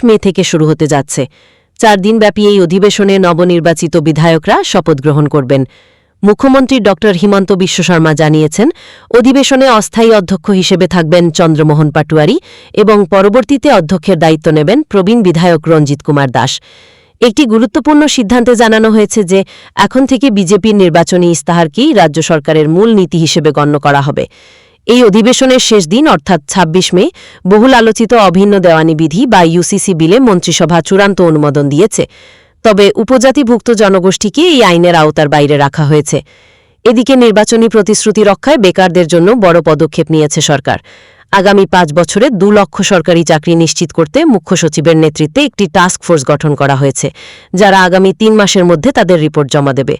মে থেকে শুরু হতে যাচ্ছে। 4 দিনব্যাপী এই অধিবেশনে নবনির্বাচিত বিধায়করা শপথ গ্রহণ করবেন। মুখ্যমন্ত্রী ড হিমন্ত বিশ্ব শর্মা জানিয়েছেন, অধিবেশনে অস্থায়ী অধ্যক্ষ হিসেবে থাকবেন চন্দ্রমোহন পাটোয়ারি এবং পরবর্তীতে অধ্যক্ষের দায়িত্ব নেবেন প্রবীণ বিধায়ক রঞ্জিত কুমার দাস। একটি গুরুত্বপূর্ণ সিদ্ধান্তে জানানো হয়েছে যে এখন থেকে বিজেপির নির্বাচনী ইস্তাহারকেই রাজ্য সরকারের মূল নীতি হিসেবে গণ্য করা হবে। এই অধিবেশনের শেষ দিন অর্থাৎ ২৬ মে বহুল আলোচিত অভিন্ন দেওয়ানি বিধি বা ইউসিসি বিলে মন্ত্রিসভা চূড়ান্ত অনুমোদন দিয়েছে। তবে উপজাতিভুক্ত জনগোষ্ঠীকে এই আইনের আওতার বাইরে রাখা হয়েছে। এদিকে নির্বাচনী প্রতিশ্রুতি রক্ষায় বেকারদের জন্য বড় পদক্ষেপ নিয়েছে সরকার। আগামী ৫ বছরে ২ লক্ষ সরকারি চাকরি নিশ্চিত করতে মুখ্য সচিবের নেতৃত্বে একটি টাস্ক ফোর্স গঠন করা হয়েছে, যারা আগামী ৩ মাসের মধ্যে তাদের রিপোর্ট জমা দেবে।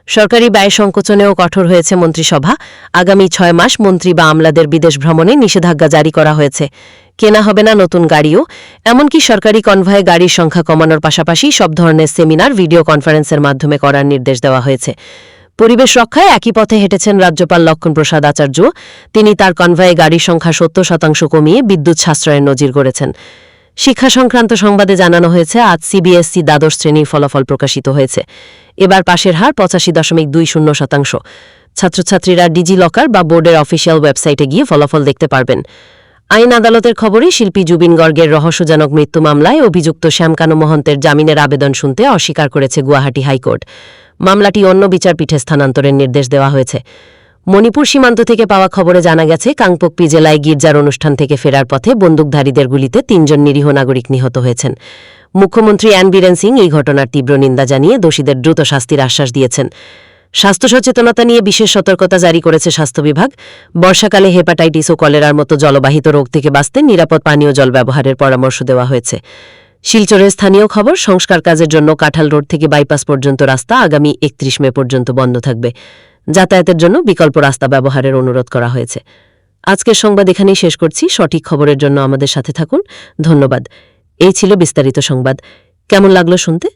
সরকারি ব্যয় সংকোচনেও কঠোর হয়েছে মন্ত্রিসভা। আগামী ৬ মাস মন্ত্রী বা আমলাদের বিদেশ ভ্রমণে নিষেধাজ্ঞা জারি করা হয়েছে। কেনা হবে না নতুন গাড়িও। এমনকি সরকারি কনভয়ে গাড়ির সংখ্যা কমানোর পাশাপাশি সব ধরনের সেমিনার ভিডিও কনফারেন্সের মাধ্যমে করার নির্দেশ দেওয়া হয়েছে। পরিবেশ রক্ষায় একই পথে হেঁটেছেন রাজ্যপাল লক্ষ্মণপ্রসাদ আচার্য। তিনি তার কনভয়ে গাড়ির সংখ্যা ৭০% কমিয়ে বিদ্যুৎ সাশ্রয়ের নজির গড়েছেন। শিক্ষা সংক্রান্ত সংবাদে জানানো হয়েছে, আজ সিবিএসই দ্বাদশ শ্রেণীর ফলাফল প্রকাশিত হয়েছে। এবার পাশের হার ৮৫.২০%। ছাত্রছাত্রীরা ডিজিলকার বা বোর্ডের অফিসিয়াল ওয়েবসাইটে গিয়ে ফলাফল দেখতে পারবেন। আইন আদালতের খবরে শিল্পী জুবিন গর্গের রহস্যজনক মৃত্যু মামলায় অভিযুক্ত শ্যামকানু মহন্তের জামিনের আবেদন শুনতে অস্বীকার করেছে গুয়াহাটি হাইকোর্ট। মামলাটি অন্য বিচারপীঠে স্থানান্তরের নির্দেশ দেওয়া হয়েছে। মণিপুর সীমান্ত থেকে পাওয়া খবরে জানা গেছে, কাংপোকপি জেলায় গির্জার অনুষ্ঠান থেকে ফেরার পথে বন্দুকধারীদের গুলিতে ৩ জন নিরীহ নাগরিক নিহত হয়েছেন। মুখ্যমন্ত্রী এন বীরেন সিং এই ঘটনার তীব্র নিন্দা জানিয়ে দোষীদের দ্রুত শাস্তির আশ্বাস দিয়েছেন। স্বাস্থ্য সচেতনতা নিয়ে বিশেষ সতর্কতা জারি করেছে স্বাস্থ্য বিভাগ। বর্ষাকালে হেপাটাইটিস ও কলেরার মতো জলবাহিত রোগ থেকে বাঁচতে নিরাপদ পানীয় জল ব্যবহারের পরামর্শ দেওয়া হয়েছে। শিলচরের স্থানীয় খবর, সংস্কার কাজের জন্য কাঁঠাল রোড থেকে বাইপাস পর্যন্ত রাস্তা আগামী ৩১ মে পর্যন্ত বন্ধ থাকবে। যাতায়াতের জন্য বিকল্প রাস্তা ব্যবহারের অনুরোধ করা হয়েছে। আজকের সংবাদ এখানেই শেষ করছি। সঠিক খবরের জন্য আমাদের সাথে থাকুন। ধন্যবাদ। এই ছিল বিস্তারিত সংবাদ। কেমন লাগলো শুনতে?